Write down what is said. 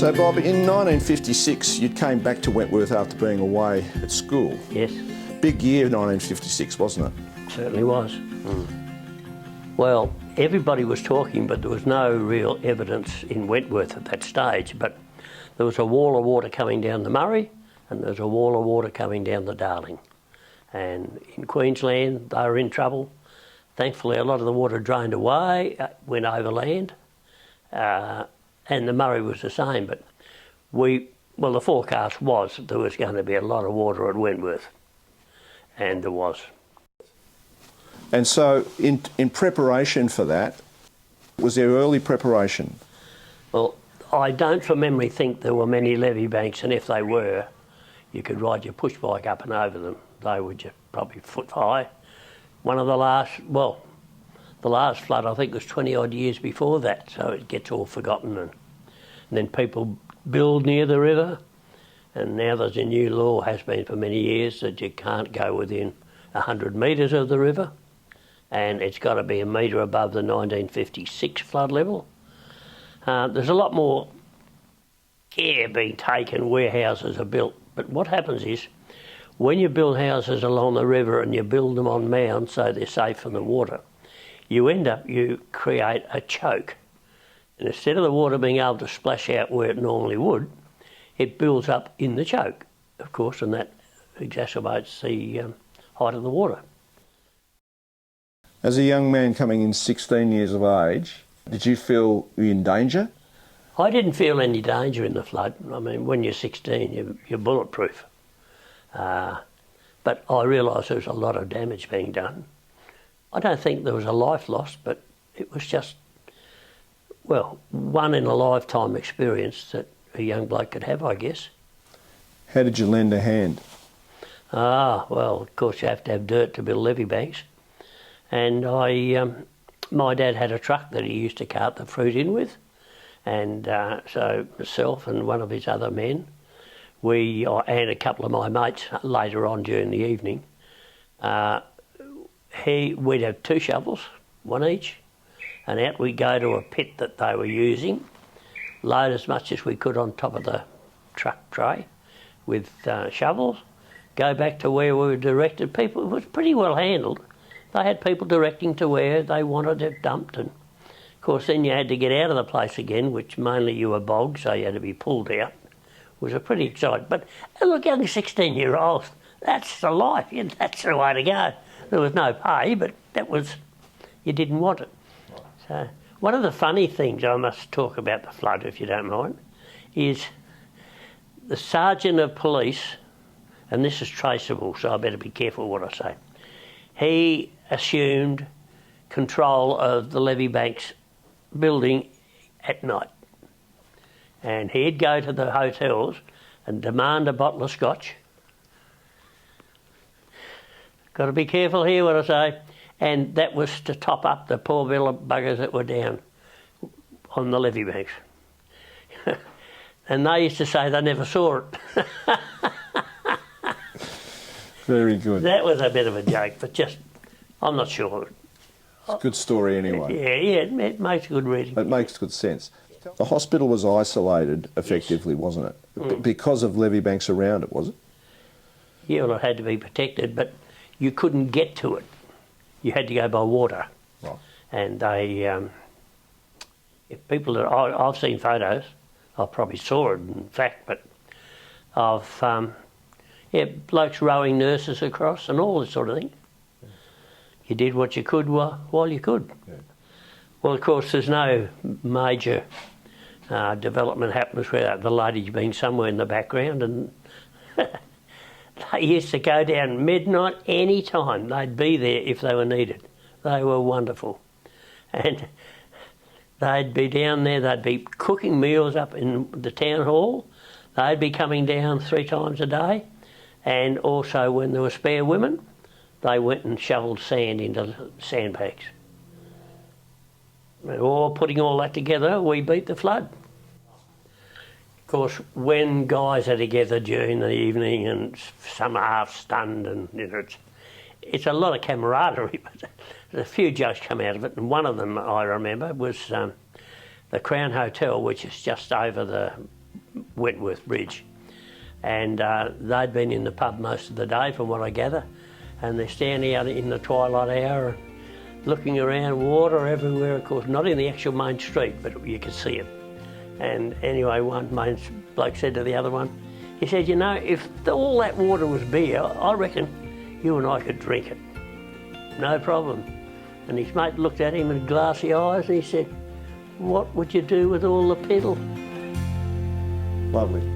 So, Bob, in 1956, you came back to Wentworth after being away at school. Yes. Big year, 1956, wasn't it? Certainly was. Well, everybody was talking, but there was no real evidence in Wentworth at that stage. But there was a wall of water coming down the Murray, and there was a wall of water coming down the Darling. And in Queensland, they were in trouble. Thankfully, a lot of the water drained away, went overland, and the Murray was the same. But the forecast was that there was going to be a lot of water at Wentworth, and there was. And so, in preparation for that, was there early preparation? Well, I don't from memory think there were many levee banks, and if they were, you could ride your push bike up and over them. They were just probably foot high. One of the last flood I think was 20 odd years before that, so it gets all forgotten. And then people build near the river, and now there's a new law, has been for many years, that you can't go within 100 metres of the river, and it's got to be a metre above the 1956 flood level. There's a lot more care being taken where houses are built, but what happens is, when you build houses along the river and you build them on mounds so they're safe from the water, you create a choke. And instead of the water being able to splash out where it normally would, it builds up in the choke, of course, and that exacerbates the height of the water. As a young man coming in 16 years of age, did you feel in danger? I didn't feel any danger in the flood. I mean, when you're 16, you're bulletproof. But I realised there was a lot of damage being done. I don't think there was a life lost, but it was just, well, one in a lifetime experience that a young bloke could have, I guess. How did you lend a hand? Well, of course you have to have dirt to build levee banks. And my dad had a truck that he used to cart the fruit in with. And so myself and one of his other men, and a couple of my mates later on during the evening, we'd have 2 shovels, one each, and out we'd go to a pit that they were using, load as much as we could on top of the truck tray with shovels, go back to where we were directed. People, it was pretty well handled. They had people directing to where they wanted it dumped, and of course then you had to get out of the place again, which mainly you were bogged, so you had to be pulled out. It was a pretty exciting, but look, young 16-year-olds, that's the life, that's the way to go. There was no pay, but you didn't want it. So one of the funny things, I must talk about the flood if you don't mind, is the sergeant of police, and this is traceable, so I better be careful what I say. He assumed control of the levee banks building at night. And he'd go to the hotels and demand a bottle of scotch. Got to be careful here what I say. And that was to top up the poor little buggers that were down on the levee banks. And they used to say they never saw it. Very good. That was a bit of a joke, but I'm not sure. It's a good story anyway. Yeah, it makes good reading. It makes good sense. The hospital was isolated effectively, wasn't it? Because of levee banks around it, was it? Yeah, well, it had to be protected, but you couldn't get to it. You had to go by water. Right. And if people that I've seen photos, I probably saw it in fact, but of blokes rowing nurses across and all this sort of thing. You did what you could while you could. Yeah. Well, of course, there's no major development happens without the ladies being somewhere in the background, and they used to go down midnight any time. They'd be there if they were needed. They were wonderful. And they'd be down there, they'd be cooking meals up in the town hall. They'd be coming down 3 times a day. And also when there were spare women, they went and shoveled sand into sandbags. Or putting all that together, we beat the flood. Of course, when guys are together during the evening and some are half stunned, and it's a lot of camaraderie, but a few jokes come out of it, and one of them I remember was the Crown Hotel, which is just over the Wentworth Bridge. And they'd been in the pub most of the day, from what I gather, and they're standing out in the twilight hour looking around, water everywhere, of course, not in the actual main street, but you could see it. And anyway, one main bloke said to the other one, he said, you know, if all that water was beer, I reckon you and I could drink it. No problem. And his mate looked at him with glassy eyes and he said, what would you do with all the piddle? Lovely.